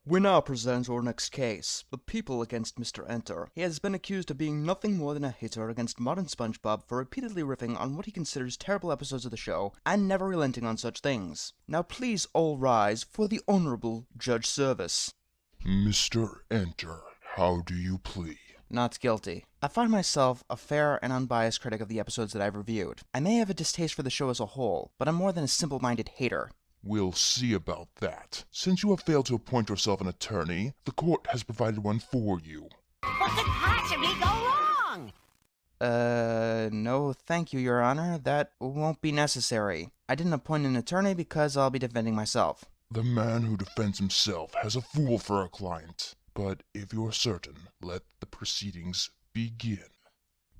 We now present our next case, The People against Mr. Enter. He has been accused of being nothing more than a hater against modern SpongeBob for repeatedly riffing on what he considers terrible episodes of the show, and never relenting on such things. Now please all rise for the Honorable Judge Service. Mr. Enter, how do you plea? Not guilty. I find myself a fair and unbiased critic of the episodes that I've reviewed. I may have a distaste for the show as a whole, but I'm more than a simple-minded hater. We'll see about that. Since you have failed to appoint yourself an attorney, the court has provided one for you. What could possibly go wrong? No thank you, Your Honor. That won't be necessary. I didn't appoint an attorney because I'll be defending myself. The man who defends himself has a fool for a client. But if you're certain, let the proceedings begin.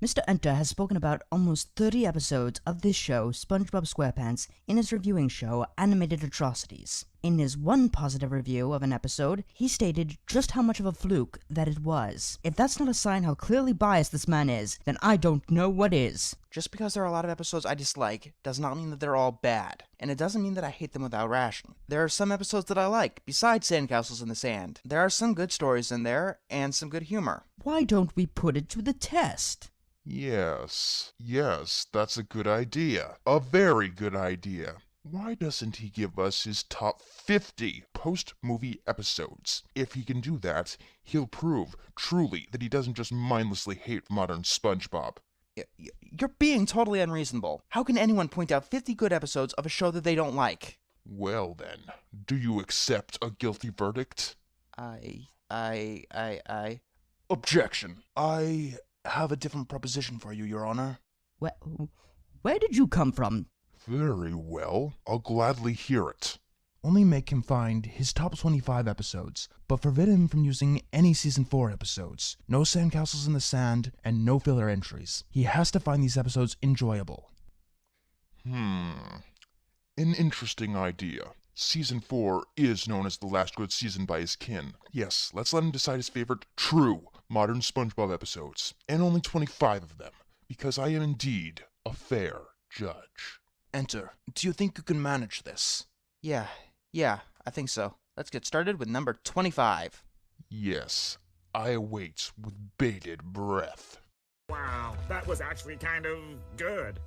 Mr. Enter has spoken about almost 30 episodes of this show, SpongeBob SquarePants, in his reviewing show, Animated Atrocities. In his one positive review of an episode, he stated just how much of a fluke that it was. If that's not a sign how clearly biased this man is, then I don't know what is. Just because there are a lot of episodes I dislike does not mean that they're all bad, and it doesn't mean that I hate them without ration. There are some episodes that I like, besides Sandcastles in the Sand. There are some good stories in there, and some good humor. Why don't we put it to the test? Yes, that's a good idea. A very good idea. Why doesn't he give us his top 50 post-movie episodes? If he can do that, he'll prove, truly, that he doesn't just mindlessly hate modern SpongeBob. You're being totally unreasonable. How can anyone point out 50 good episodes of a show that they don't like? Well then, do you accept a guilty verdict? Objection. I have a different proposition for you, Your Honor. Where did you come from? Very well, I'll gladly hear it. Only make him find his top 25 episodes, but forbid him from using any Season 4 episodes. No Sandcastles in the Sand, and no filler entries. He has to find these episodes enjoyable. An interesting idea. Season 4 is known as the last good season by his kin. Yes, let's let him decide his favorite true modern SpongeBob episodes, and only 25 of them, because I am indeed a fair judge. Enter, do you think you can manage this? Yeah, I think so. Let's get started with number 25. Yes, I await with bated breath. Wow, that was actually kind of good.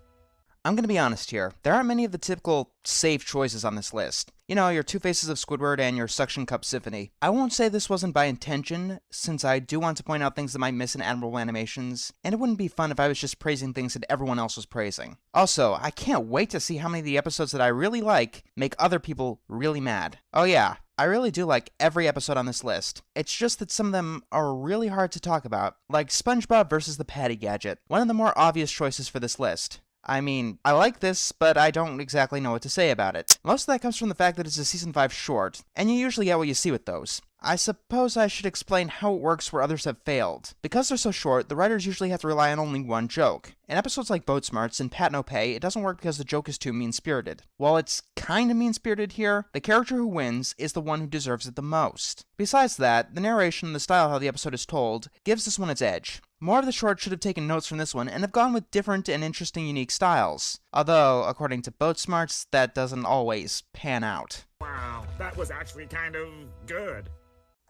I'm gonna be honest here. There aren't many of the typical safe choices on this list. You know, your Two Faces of Squidward and your Suction Cup Symphony. I won't say this wasn't by intention, since I do want to point out things that might miss in Admirable animations, and it wouldn't be fun if I was just praising things that everyone else was praising. Also, I can't wait to see how many of the episodes that I really like make other people really mad. Oh yeah, I really do like every episode on this list. It's just that some of them are really hard to talk about, like SpongeBob versus the Patty Gadget, one of the more obvious choices for this list. I mean, I like this, but I don't exactly know what to say about it. Most of that comes from the fact that it's a Season 5 short, and you usually get what you see with those. I suppose I should explain how it works where others have failed. Because they're so short, the writers usually have to rely on only one joke. In episodes like Boat Smarts and Pat No Pay, it doesn't work because the joke is too mean-spirited. While it's kinda mean-spirited here, the character who wins is the one who deserves it the most. Besides that, the narration and the style of how the episode is told gives this one its edge. More of the short should have taken notes from this one and have gone with different and interesting unique styles. Although, according to Boat Smarts, that doesn't always pan out. Wow, that was actually kind of good.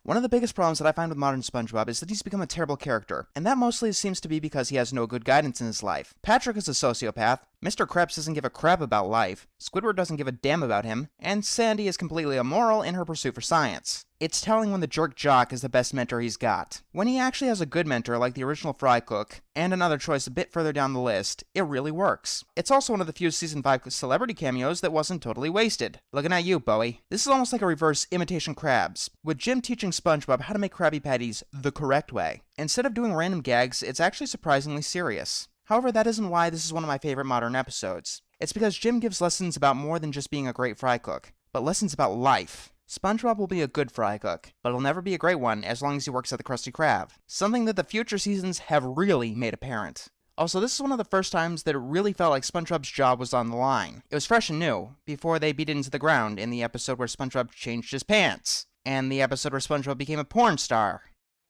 One of the biggest problems that I find with modern SpongeBob is that he's become a terrible character, and that mostly seems to be because he has no good guidance in his life. Patrick is a sociopath, Mr. Krabs doesn't give a crap about life, Squidward doesn't give a damn about him, and Sandy is completely immoral in her pursuit for science. It's telling when the jerk jock is the best mentor he's got. When he actually has a good mentor like the original Fry Cook, and another choice a bit further down the list, it really works. It's also one of the few Season 5 celebrity cameos that wasn't totally wasted. Looking at you, Bowie. This is almost like a reverse Imitation Krabs, with Jim teaching SpongeBob how to make Krabby Patties the correct way. Instead of doing random gags, it's actually surprisingly serious. However, that isn't why this is one of my favorite modern episodes. It's because Jim gives lessons about more than just being a great fry cook, but lessons about life. SpongeBob will be a good fry cook, but he'll never be a great one as long as he works at the Krusty Krab, something that the future seasons have really made apparent. Also, this is one of the first times that it really felt like SpongeBob's job was on the line. It was fresh and new, before they beat it into the ground in the episode where SpongeBob changed his pants, and the episode where SpongeBob became a porn star.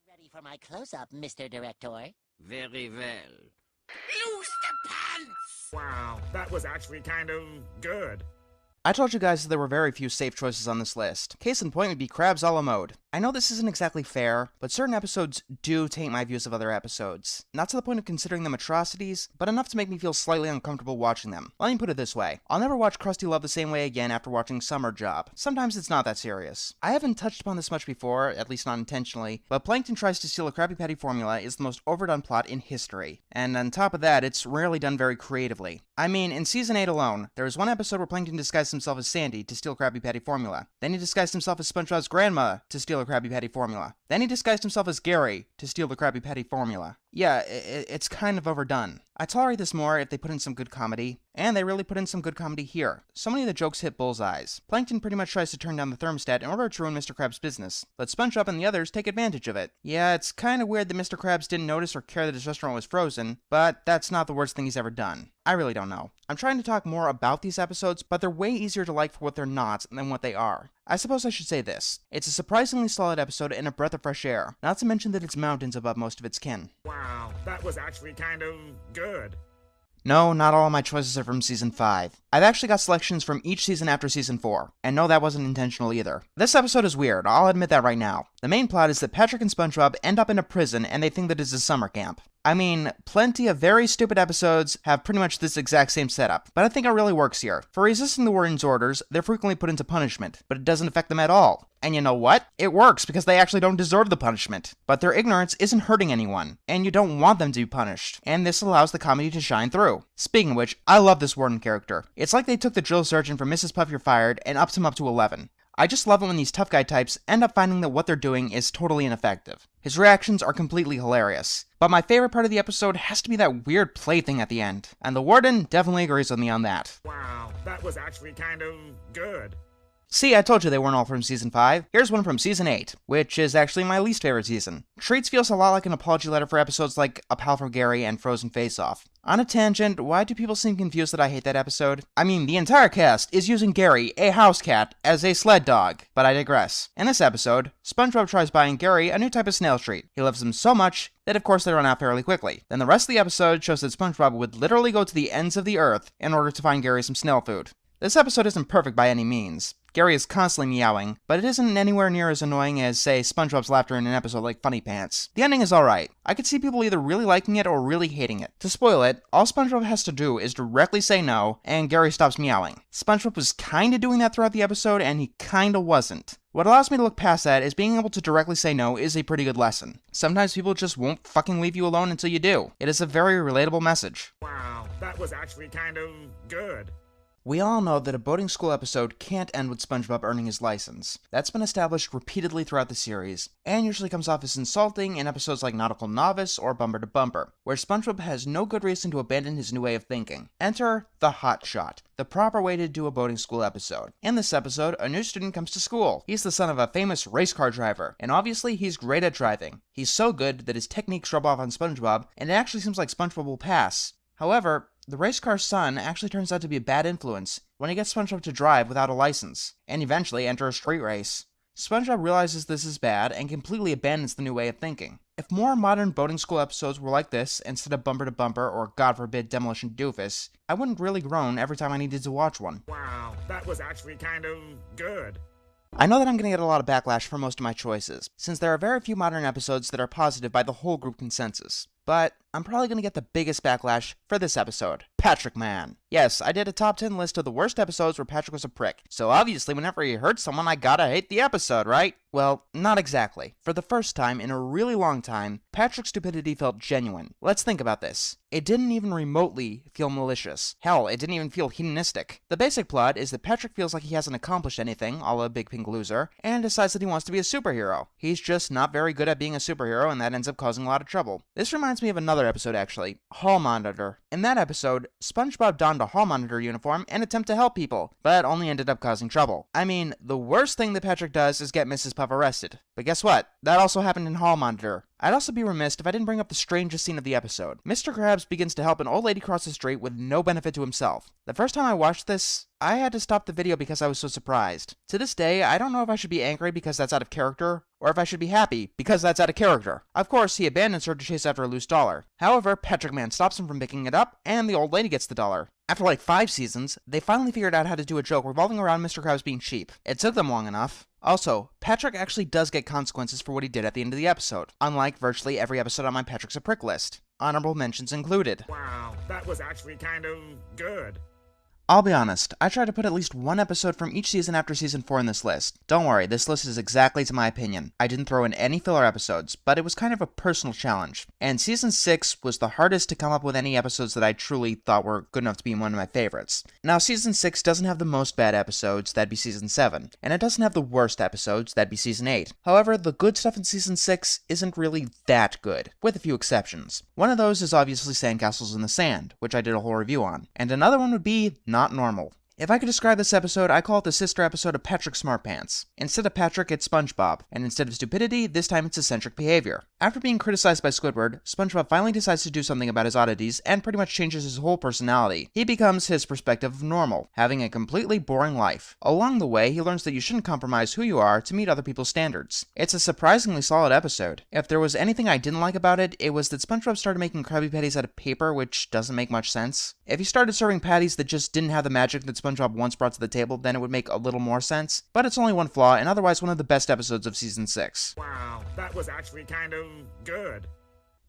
Ready for my close-up, Mr. Director? Very well. Loose the pants! Wow, that was actually kind of good. I told you guys that there were very few safe choices on this list. Case in point would be Krabs a la mode. I know this isn't exactly fair, but certain episodes do taint my views of other episodes. Not to the point of considering them atrocities, but enough to make me feel slightly uncomfortable watching them. Let me put it this way. I'll never watch Krusty Love the same way again after watching Summer Job. Sometimes it's not that serious. I haven't touched upon this much before, at least not intentionally, but Plankton tries to steal a Krabby Patty formula is the most overdone plot in history. And on top of that, it's rarely done very creatively. I mean, in Season 8 alone, there was one episode where Plankton disguised himself as Sandy to steal Krabby Patty formula. Then he disguised himself as SpongeBob's grandma to steal a Krabby Patty formula. Then he disguised himself as Gary to steal the Krabby Patty formula. Yeah, it's kind of overdone. I tolerate this more if they put in some good comedy, and they really put in some good comedy here. So many of the jokes hit bullseyes. Plankton pretty much tries to turn down the thermostat in order to ruin Mr. Krabs' business, but SpongeBob and the others take advantage of it. Yeah, it's kind of weird that Mr. Krabs didn't notice or care that his restaurant was frozen, but that's not the worst thing he's ever done. I really don't know. I'm trying to talk more about these episodes, but they're way easier to like for what they're not than what they are. I suppose I should say this. It's a surprisingly solid episode and a breath of fresh air, not to mention that it's mountains above most of its kin. Wow, that was actually kind of good. No, not all of my choices are from Season 5. I've actually got selections from each season after Season 4, and no, that wasn't intentional either. This episode is weird, I'll admit that right now. The main plot is that Patrick and SpongeBob end up in a prison and they think that it's a summer camp. I mean, plenty of very stupid episodes have pretty much this exact same setup, but I think it really works here. For resisting the warden's orders, they're frequently put into punishment, but it doesn't affect them at all. And you know what? It works because they actually don't deserve the punishment. But their ignorance isn't hurting anyone, and you don't want them to be punished, and this allows the comedy to shine through. Speaking of which, I love this warden character. It's like they took the drill sergeant from Mrs. Puff You're Fired and upped him up to 11. I just love it when these tough guy types end up finding that what they're doing is totally ineffective. His reactions are completely hilarious. But my favorite part of the episode has to be that weird play thing at the end. And the warden definitely agrees with me on that. Wow, that was actually kind of good. See, I told you they weren't all from Season 5. Here's one from Season 8, which is actually my least favorite season. Treats feels a lot like an apology letter for episodes like A Pal from Gary and Frozen Face Off. On a tangent, why do people seem confused that I hate that episode? I mean, the entire cast is using Gary, a house cat, as a sled dog, but I digress. In this episode, SpongeBob tries buying Gary a new type of snail treat. He loves them so much that of course they run out fairly quickly. Then the rest of the episode shows that SpongeBob would literally go to the ends of the earth in order to find Gary some snail food. This episode isn't perfect by any means. Gary is constantly meowing, but it isn't anywhere near as annoying as, say, SpongeBob's laughter in an episode like Funny Pants. The ending is alright. I could see people either really liking it or really hating it. To spoil it, all SpongeBob has to do is directly say no, and Gary stops meowing. SpongeBob was kinda doing that throughout the episode, and he kinda wasn't. What allows me to look past that is being able to directly say no is a pretty good lesson. Sometimes people just won't fucking leave you alone until you do. It is a very relatable message. Wow, that was actually kind of good. We all know that a boating school episode can't end with SpongeBob earning his license. That's been established repeatedly throughout the series, and usually comes off as insulting in episodes like Nautical Novice or Bumper to Bumper, where SpongeBob has no good reason to abandon his new way of thinking. Enter the hot shot, the proper way to do a boating school episode. In this episode, a new student comes to school. He's the son of a famous race car driver, and obviously he's great at driving. He's so good that his techniques rub off on SpongeBob, and it actually seems like SpongeBob will pass. However, the race car's son actually turns out to be a bad influence when he gets SpongeBob to drive without a license, and eventually enter a street race. SpongeBob realizes this is bad and completely abandons the new way of thinking. If more modern boating school episodes were like this, instead of Bumper to Bumper or, God forbid, Demolition Doofus, I wouldn't really groan every time I needed to watch one. Wow, that was actually kind of good. I know that I'm going to get a lot of backlash for most of my choices, since there are very few modern episodes that are positive by the whole group consensus. But I'm probably going to get the biggest backlash for this episode. Patrick Man. Yes, I did a top 10 list of the worst episodes where Patrick was a prick, so obviously whenever he hurt someone I gotta hate the episode, right? Well, not exactly. For the first time in a really long time, Patrick's stupidity felt genuine. Let's think about this. It didn't even remotely feel malicious. Hell, it didn't even feel hedonistic. The basic plot is that Patrick feels like he hasn't accomplished anything, a la Big Pink Loser, and decides that he wants to be a superhero. He's just not very good at being a superhero, and that ends up causing a lot of trouble. This reminds me of another episode actually, Hall Monitor. In that episode, SpongeBob donned a hall monitor uniform and attempt to help people, but only ended up causing trouble. I mean, the worst thing that Patrick does is get Mrs. Puff arrested. But guess what? That also happened in Hall Monitor. I'd also be remiss if I didn't bring up the strangest scene of the episode. Mr. Krabs begins to help an old lady cross the street with no benefit to himself. The first time I watched this, I had to stop the video because I was so surprised. To this day, I don't know if I should be angry because that's out of character, or if I should be happy because that's out of character. Of course, he abandons her to chase after a loose dollar. However, Patrick Man stops him from picking it up, and the old lady gets the dollar. After like 5 seasons, they finally figured out how to do a joke revolving around Mr. Krabs being cheap. It took them long enough. Also, Patrick actually does get consequences for what he did at the end of the episode, unlike virtually every episode on my Patrick's a Prick list. Honorable mentions included. Wow, that was actually kind of good. I'll be honest, I tried to put at least one episode from each season after season 4 in this list. Don't worry, this list is exactly to my opinion. I didn't throw in any filler episodes, but it was kind of a personal challenge. And season 6 was the hardest to come up with any episodes that I truly thought were good enough to be one of my favorites. Now, season 6 doesn't have the most bad episodes, that'd be season 7. And it doesn't have the worst episodes, that'd be season 8. However, the good stuff in season 6 isn't really that good, with a few exceptions. One of those is obviously Sandcastles in the Sand, which I did a whole review on. And another one would be Not Normal. If I could describe this episode, I call it the sister episode of Patrick Smartpants. Instead of Patrick, it's SpongeBob, and instead of stupidity, this time it's eccentric behavior. After being criticized by Squidward, SpongeBob finally decides to do something about his oddities and pretty much changes his whole personality. He becomes his perspective of normal, having a completely boring life. Along the way, he learns that you shouldn't compromise who you are to meet other people's standards. It's a surprisingly solid episode. If there was anything I didn't like about it, it was that SpongeBob started making Krabby Patties out of paper, which doesn't make much sense. If he started serving patties that just didn't have the magic that SpongeBob once brought to the table, then it would make a little more sense. But it's only one flaw, and otherwise one of the best episodes of season 6. Wow, that was actually kind of good.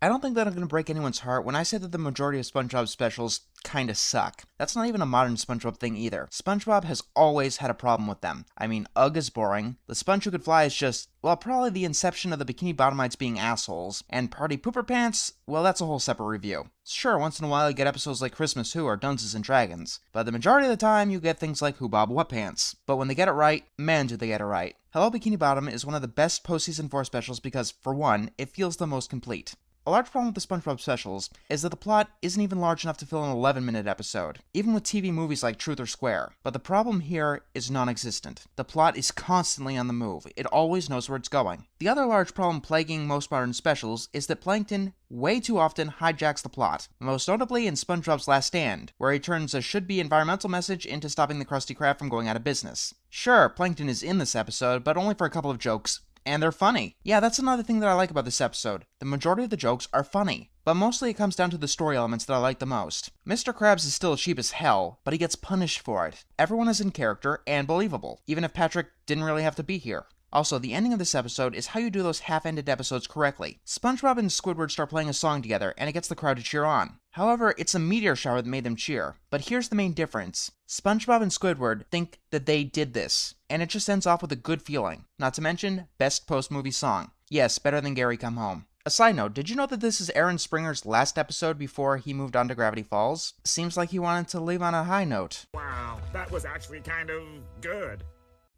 I don't think that I'm going to break anyone's heart when I say that the majority of SpongeBob specials kinda suck. That's not even a modern SpongeBob thing either. SpongeBob has always had a problem with them. I mean, Ugg is boring, The Sponge Who Could Fly is just, well, probably the inception of the Bikini Bottomites being assholes, and Party Pooper Pants, well, that's a whole separate review. Sure, once in a while you get episodes like Christmas Who or Dunces and Dragons, but the majority of the time you get things like Who Bob What Pants. But when they get it right, man do they get it right. Hello Bikini Bottom is one of the best post-season 4 specials because, for one, it feels the most complete. A large problem with the SpongeBob specials is that the plot isn't even large enough to fill an 11-minute episode, even with TV movies like Truth or Square. But the problem here is non-existent. The plot is constantly on the move. It always knows where it's going. The other large problem plaguing most modern specials is that Plankton way too often hijacks the plot, most notably in SpongeBob's Last Stand, where he turns a should-be environmental message into stopping the Krusty Krab from going out of business. Sure, Plankton is in this episode, but only for a couple of jokes, and they're funny. Yeah, that's another thing that I like about this episode. The majority of the jokes are funny, but mostly it comes down to the story elements that I like the most. Mr. Krabs is still cheap as hell, but he gets punished for it. Everyone is in character and believable, even if Patrick didn't really have to be here. Also, the ending of this episode is how you do those half-ended episodes correctly. SpongeBob and Squidward start playing a song together, and it gets the crowd to cheer on. However, it's a meteor shower that made them cheer. But here's the main difference. SpongeBob and Squidward think that they did this, and it just ends off with a good feeling. Not to mention, best post-movie song. Yes, better than Gary Come Home. A side note, did you know that this is Aaron Springer's last episode before he moved on to Gravity Falls? Seems like he wanted to leave on a high note. Wow, that was actually kind of good.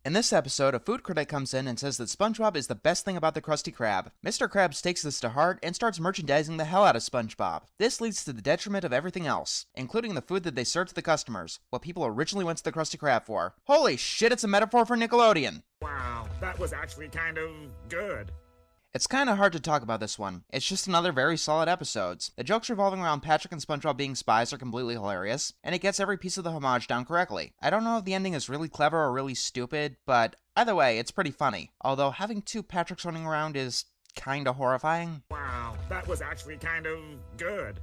In this episode, a food critic comes in and says that SpongeBob is the best thing about the Krusty Krab. Mr. Krabs takes this to heart and starts merchandising the hell out of SpongeBob. This leads to the detriment of everything else, including the food that they serve to the customers, what people originally went to the Krusty Krab for. Holy shit, it's a metaphor for Nickelodeon! Wow, that was actually kind of good. It's kinda hard to talk about this one. It's just another very solid episode. The jokes revolving around Patrick and SpongeBob being spies are completely hilarious, and it gets every piece of the homage down correctly. I don't know if the ending is really clever or really stupid, but either way, it's pretty funny. Although having 2 Patricks running around is kinda horrifying. Wow, that was actually kind of good.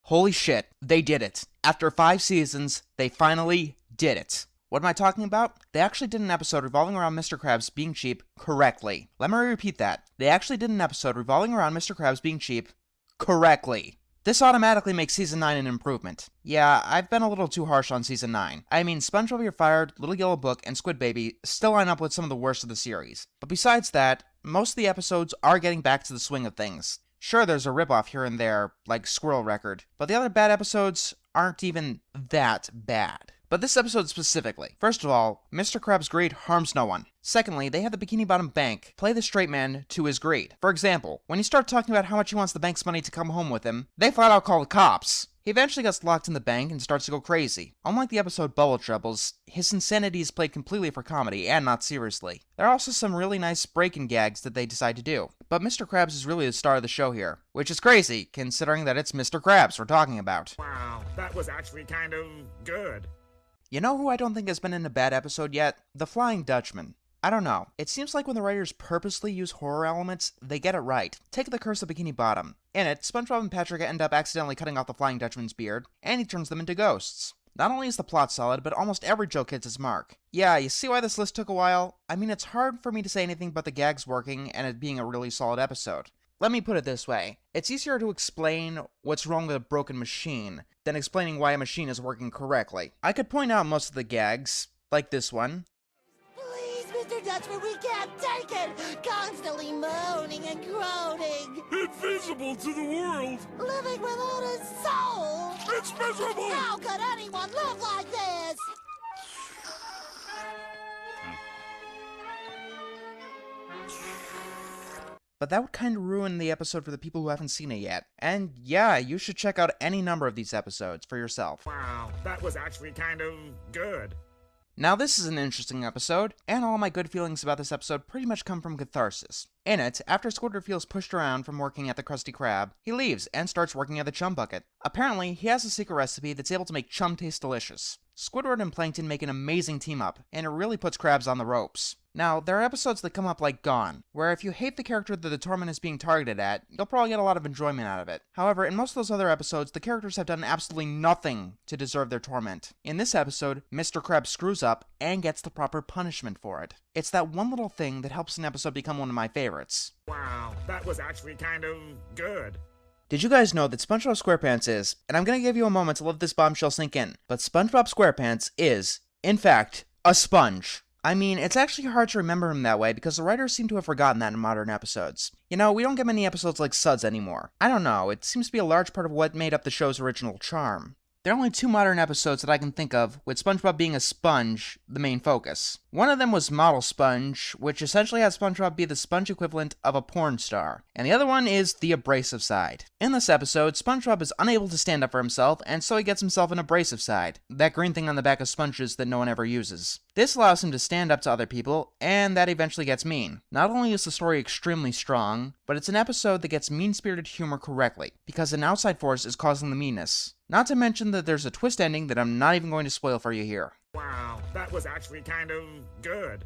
Holy shit, they did it. After 5 seasons, they finally did it. What am I talking about? They actually did an episode revolving around Mr. Krabs being cheap correctly. Let me repeat that. They actually did an episode revolving around Mr. Krabs being cheap correctly. This automatically makes Season 9 an improvement. Yeah, I've been a little too harsh on Season 9. I mean, SpongeBob You're Fired, Little Yellow Book, and Squid Baby still line up with some of the worst of the series. But besides that, most of the episodes are getting back to the swing of things. Sure, there's a ripoff here and there, like Squirrel Record, but the other bad episodes aren't even that bad. But this episode specifically. First of all, Mr. Krabs' greed harms no one. Secondly, they have the Bikini Bottom Bank play the straight man to his greed. For example, when he starts talking about how much he wants the bank's money to come home with him, they flat out call the cops. He eventually gets locked in the bank and starts to go crazy. Unlike the episode Bubble Troubles, his insanity is played completely for comedy and not seriously. There are also some really nice break-in gags that they decide to do. But Mr. Krabs is really the star of the show here, which is crazy, considering that it's Mr. Krabs we're talking about. Wow, that was actually kind of good. You know who I don't think has been in a bad episode yet? The Flying Dutchman. I don't know. It seems like when the writers purposely use horror elements, they get it right. Take The Curse of Bikini Bottom. In it, SpongeBob and Patrick end up accidentally cutting off the Flying Dutchman's beard, and he turns them into ghosts. Not only is the plot solid, but almost every joke hits its mark. Yeah, you see why this list took a while? I mean, it's hard for me to say anything but the gags working and it being a really solid episode. Let me put it this way. It's easier to explain what's wrong with a broken machine than explaining why a machine is working correctly. I could point out most of the gags, like this one. Please, Mr. Dutchman, we can't take it! Constantly moaning and groaning! Invisible to the world! Living without a soul! It's miserable! How could anyone live like this? But that would kind of ruin the episode for the people who haven't seen it yet. And yeah, you should check out any number of these episodes for yourself. Wow, that was actually kind of good. Now this is an interesting episode, and all my good feelings about this episode pretty much come from catharsis. In it, after Squidward feels pushed around from working at the Krusty Krab, he leaves and starts working at the Chum Bucket. Apparently, he has a secret recipe that's able to make chum taste delicious. Squidward and Plankton make an amazing team up, and it really puts Krabs on the ropes. Now, there are episodes that come up like Gone, where if you hate the character that the torment is being targeted at, you'll probably get a lot of enjoyment out of it. However, in most of those other episodes, the characters have done absolutely nothing to deserve their torment. In this episode, Mr. Krabs screws up and gets the proper punishment for it. It's that one little thing that helps an episode become one of my favorites. Wow, that was actually kind of good. Did you guys know that SpongeBob SquarePants is, and I'm gonna give you a moment to let this bombshell sink in, but SpongeBob SquarePants is, in fact, a sponge. I mean, it's actually hard to remember him that way because the writers seem to have forgotten that in modern episodes. You know, we don't get many episodes like Suds anymore. I don't know, it seems to be a large part of what made up the show's original charm. There are only 2 modern episodes that I can think of, with SpongeBob being a sponge the main focus. One of them was Model Sponge, which essentially had SpongeBob be the sponge equivalent of a porn star. And the other one is The Abrasive Side. In this episode, SpongeBob is unable to stand up for himself, and so he gets himself an abrasive side, that green thing on the back of sponges that no one ever uses. This allows him to stand up to other people, and that eventually gets mean. Not only is the story extremely strong, but it's an episode that gets mean-spirited humor correctly, because an outside force is causing the meanness. Not to mention that there's a twist ending that I'm not even going to spoil for you here. Wow, that was actually kind of good.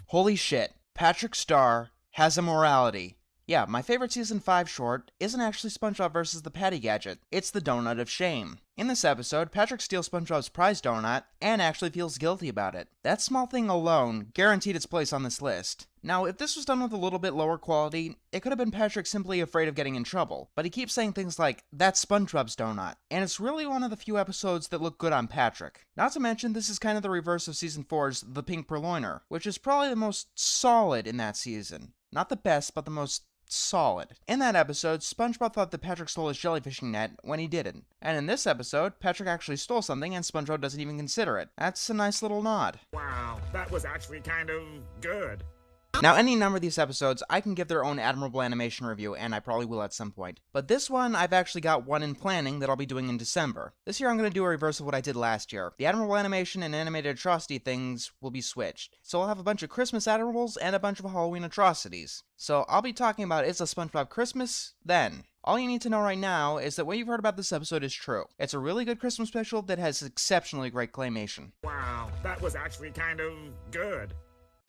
Holy shit, Patrick Star has a morality. Yeah, my favorite season 5 short isn't actually SpongeBob versus the Patty Gadget, it's the Donut of Shame. In this episode, Patrick steals SpongeBob's prize donut and actually feels guilty about it. That small thing alone guaranteed its place on this list. Now, if this was done with a little bit lower quality, it could have been Patrick simply afraid of getting in trouble, but he keeps saying things like, "That's SpongeBob's donut," and it's really one of the few episodes that look good on Patrick. Not to mention, this is kind of the reverse of season 4's The Pink Purloiner, which is probably the most solid in that season. Not the best, but the most solid. In that episode, SpongeBob thought that Patrick stole his jellyfishing net when he didn't. And in this episode, Patrick actually stole something and SpongeBob doesn't even consider it. That's a nice little nod. Wow, that was actually kind of good. Now, any number of these episodes, I can give their own Admirable animation review, and I probably will at some point. But this one, I've actually got one in planning that I'll be doing in December. This year, I'm going to do a reverse of what I did last year. The Admirable animation and animated atrocity things will be switched. So I'll have a bunch of Christmas Admirables and a bunch of Halloween atrocities. So I'll be talking about It's a SpongeBob Christmas then. All you need to know right now is that what you've heard about this episode is true. It's a really good Christmas special that has exceptionally great claymation. Wow, that was actually kind of good.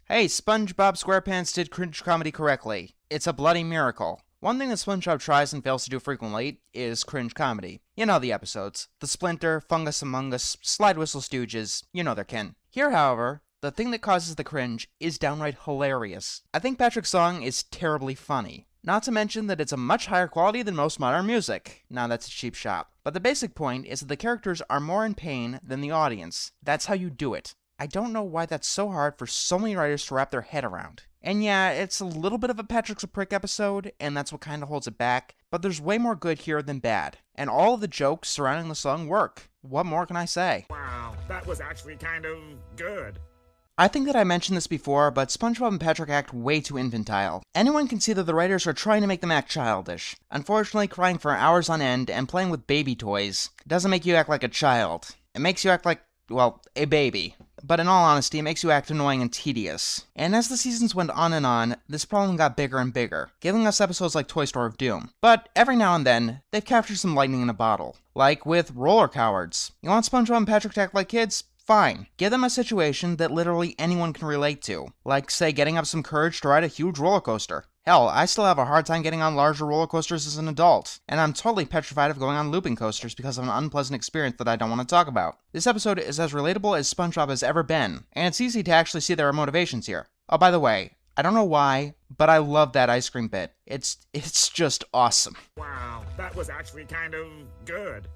Hey, SpongeBob SquarePants did cringe comedy correctly. It's a bloody miracle. One thing that SpongeBob tries and fails to do frequently is cringe comedy. You know the episodes. The Splinter, Fungus Among Us, Slide Whistle Stooges, you know their kin. Here, however, the thing that causes the cringe is downright hilarious. I think Patrick's song is terribly funny. Not to mention that it's a much higher quality than most modern music. Now that's a cheap shot. But the basic point is that the characters are more in pain than the audience. That's how you do it. I don't know why that's so hard for so many writers to wrap their head around. And yeah, it's a little bit of a Patrick's a Prick episode, and that's what kind of holds it back, but there's way more good here than bad. And all of the jokes surrounding the song work. What more can I say? Wow, that was actually kind of good. I think that I mentioned this before, but SpongeBob and Patrick act way too infantile. Anyone can see that the writers are trying to make them act childish. Unfortunately, crying for hours on end and playing with baby toys doesn't make you act like a child. It makes you act like, well, a baby. But in all honesty, it makes you act annoying and tedious. And as the seasons went on, this problem got bigger and bigger, giving us episodes like Toy Store of Doom. But every now and then, they've captured some lightning in a bottle. Like with Roller Cowards. You want SpongeBob and Patrick to act like kids? Fine, give them a situation that literally anyone can relate to, like, say, getting up some courage to ride a huge roller coaster. Hell, I still have a hard time getting on larger roller coasters as an adult, and I'm totally petrified of going on looping coasters because of an unpleasant experience that I don't want to talk about. This episode is as relatable as SpongeBob has ever been, and it's easy to actually see their motivations here. Oh, by the way, I don't know why, but I love that ice cream bit. It's just awesome. Wow, that was actually kind of good.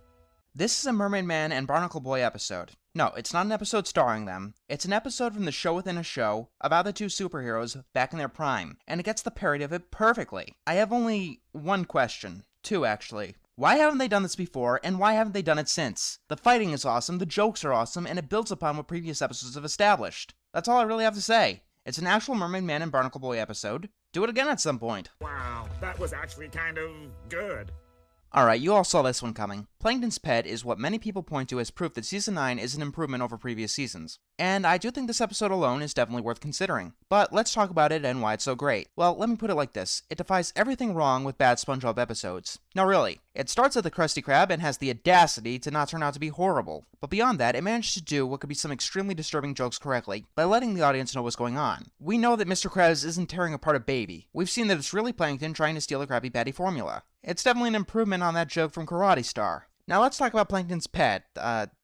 This is a Mermaid Man and Barnacle Boy episode. No, it's not an episode starring them. It's an episode from the show within a show about the two superheroes back in their prime, and it gets the parody of it perfectly. I have only one question. Two, actually. Why haven't they done this before, and why haven't they done it since? The fighting is awesome, the jokes are awesome, and it builds upon what previous episodes have established. That's all I really have to say. It's an actual Mermaid Man and Barnacle Boy episode. Do it again at some point. Wow, that was actually kind of good. Alright, you all saw this one coming. Plankton's pet is what many people point to as proof that Season 9 is an improvement over previous seasons. And I do think this episode alone is definitely worth considering. But let's talk about it and why it's so great. Well, let me put it like this. It defies everything wrong with bad SpongeBob episodes. No, really. It starts at the Krusty Krab and has the audacity to not turn out to be horrible. But beyond that, it managed to do what could be some extremely disturbing jokes correctly by letting the audience know what's going on. We know that Mr. Krabs isn't tearing apart a baby. We've seen that it's really Plankton trying to steal the Krabby Patty formula. It's definitely an improvement on that joke from Karate Star. Now let's talk about Plankton's pet,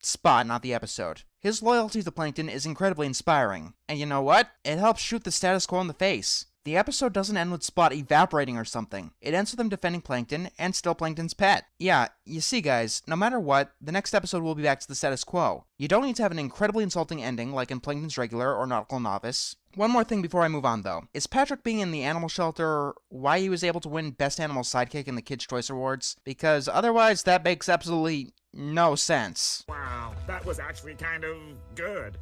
Spot, not the episode. His loyalty to Plankton is incredibly inspiring. And you know what? It helps shoot the status quo in the face. The episode doesn't end with Spot evaporating or something. It ends with him defending Plankton and still Plankton's pet. Yeah, you see guys, no matter what, the next episode will be back to the status quo. You don't need to have an incredibly insulting ending like in Plankton's Regular or Nautical Novice. One more thing before I move on though. Is Patrick being in the animal shelter why he was able to win Best Animal Sidekick in the Kids' Choice Awards? Because otherwise that makes absolutely no sense. Wow, that was actually kind of good.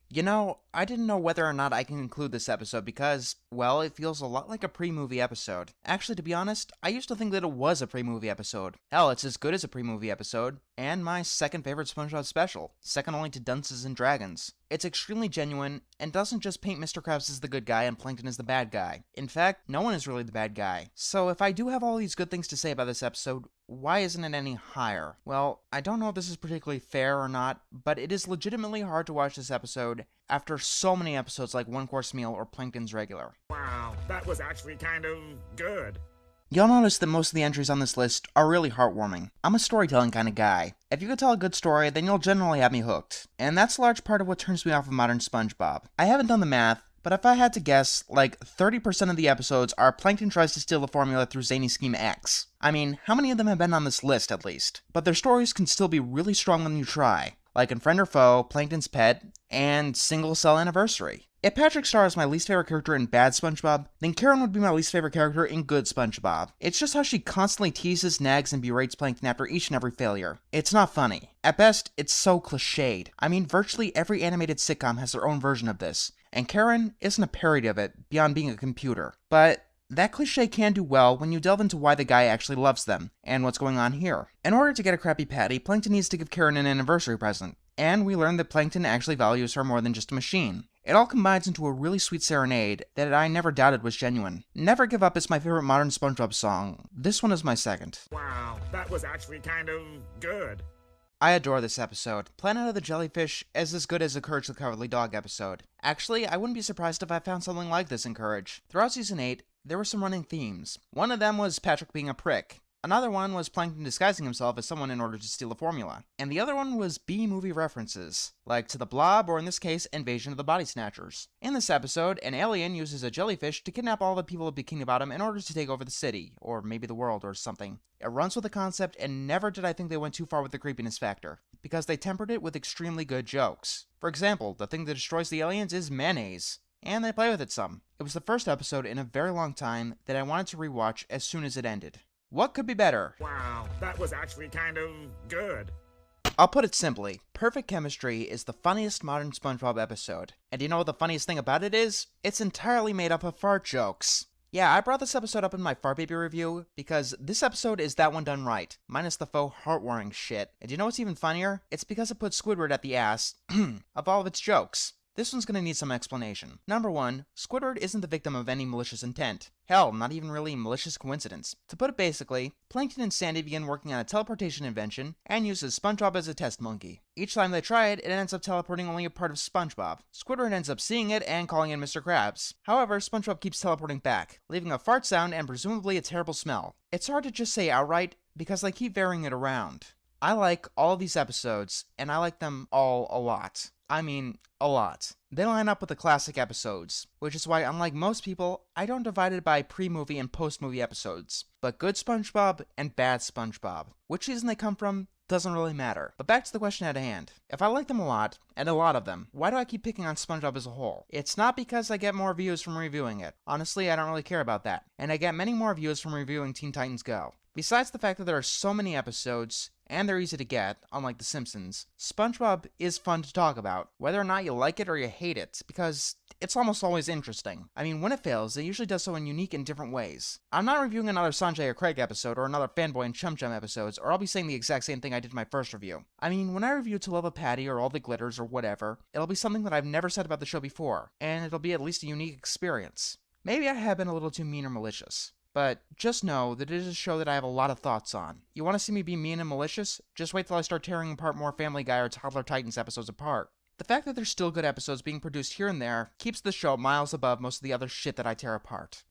You know, I didn't know whether or not I can include this episode because, well, it feels a lot like a pre-movie episode. Actually, to be honest, I used to think that it was a pre-movie episode. Hell, it's as good as a pre-movie episode, and my second favorite SpongeBob special, second only to Dunces and Dragons. It's extremely genuine, and doesn't just paint Mr. Krabs as the good guy and Plankton as the bad guy. In fact, no one is really the bad guy. So if I do have all these good things to say about this episode, why isn't it any higher? Well, I don't know if this is particularly fair or not, but it is legitimately hard to watch this episode after so many episodes like One Course Meal or Plankton's Regular. Wow, that was actually kind of good. You'll notice that most of the entries on this list are really heartwarming. I'm a storytelling kind of guy. If you can tell a good story, then you'll generally have me hooked. And that's a large part of what turns me off of modern SpongeBob. I haven't done the math, but if I had to guess, like 30% of the episodes are Plankton tries to steal the formula through Zany Scheme X. I mean, how many of them have been on this list at least? But their stories can still be really strong when you try. Like in Friend or Foe, Plankton's Pet, and Single Cell Anniversary. If Patrick Star is my least favorite character in Bad SpongeBob, then Karen would be my least favorite character in Good SpongeBob. It's just how she constantly teases, nags, and berates Plankton after each and every failure. It's not funny. At best, it's so cliched. I mean, virtually every animated sitcom has their own version of this, and Karen isn't a parody of it beyond being a computer. But that cliche can do well when you delve into why the guy actually loves them, and what's going on here. In order to get a Krabby Patty, Plankton needs to give Karen an anniversary present, and we learn that Plankton actually values her more than just a machine. It all combines into a really sweet serenade that I never doubted was genuine. Never Give Up is my favorite modern SpongeBob song. This one is my second. Wow, that was actually kind of good. I adore this episode. Planet of the Jellyfish is as good as a Courage the Cowardly Dog episode. Actually, I wouldn't be surprised if I found something like this in Courage. Throughout Season 8, there were some running themes. One of them was Patrick being a prick. Another one was Plankton disguising himself as someone in order to steal a formula. And the other one was B-movie references, like to The Blob, or in this case, Invasion of the Body Snatchers. In this episode, an alien uses a jellyfish to kidnap all the people of Bikini Bottom in order to take over the city, or maybe the world, or something. It runs with the concept, and never did I think they went too far with the creepiness factor, because they tempered it with extremely good jokes. For example, the thing that destroys the aliens is mayonnaise, and they play with it some. It was the first episode in a very long time that I wanted to rewatch as soon as it ended. What could be better? Wow, that was actually kind of good. I'll put it simply, Perfect Chemistry is the funniest modern SpongeBob episode. And you know what the funniest thing about it is? It's entirely made up of fart jokes. Yeah, I brought this episode up in my Fart Baby review because this episode is that one done right, minus the faux heartwarming shit. And you know what's even funnier? It's because it puts Squidward at the ass of all of its jokes. This one's gonna need some explanation. Number 1, Squidward isn't the victim of any malicious intent. Hell, not even really malicious coincidence. To put it basically, Plankton and Sandy begin working on a teleportation invention and uses SpongeBob as a test monkey. Each time they try it, it ends up teleporting only a part of SpongeBob. Squidward ends up seeing it and calling in Mr. Krabs. However, SpongeBob keeps teleporting back, leaving a fart sound and presumably a terrible smell. It's hard to just say outright because they keep varying it around. I like all of these episodes, and I like them all a lot. I mean, a lot. They line up with the classic episodes, which is why, unlike most people, I don't divide it by pre-movie and post-movie episodes, but good SpongeBob and bad SpongeBob. Which season they come from doesn't really matter. But back to the question at hand. If I like them a lot, and a lot of them, why do I keep picking on SpongeBob as a whole? It's not because I get more views from reviewing it. Honestly, I don't really care about that. And I get many more views from reviewing Teen Titans Go. Besides the fact that there are so many episodes, and they're easy to get, unlike The Simpsons, SpongeBob is fun to talk about, whether or not you like it or you hate it, because it's almost always interesting. I mean, when it fails, it usually does so in unique and different ways. I'm not reviewing another Sanjay or Craig episode or another Fanboy and Chum Chum episodes, or I'll be saying the exact same thing I did in my first review. I mean, when I review To Love a Patty or All the Glitters or whatever, it'll be something that I've never said about the show before, and it'll be at least a unique experience. Maybe I have been a little too mean or malicious. But just know that it is a show that I have a lot of thoughts on. You want to see me be mean and malicious? Just wait till I start tearing apart more Family Guy or Toddler Titans episodes apart. The fact that there's still good episodes being produced here and there keeps the show miles above most of the other shit that I tear apart.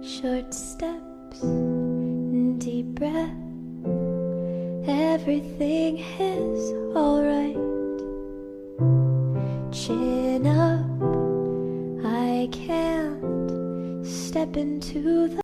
Short steps, deep breath, everything is alright. Chin up, I can't step into the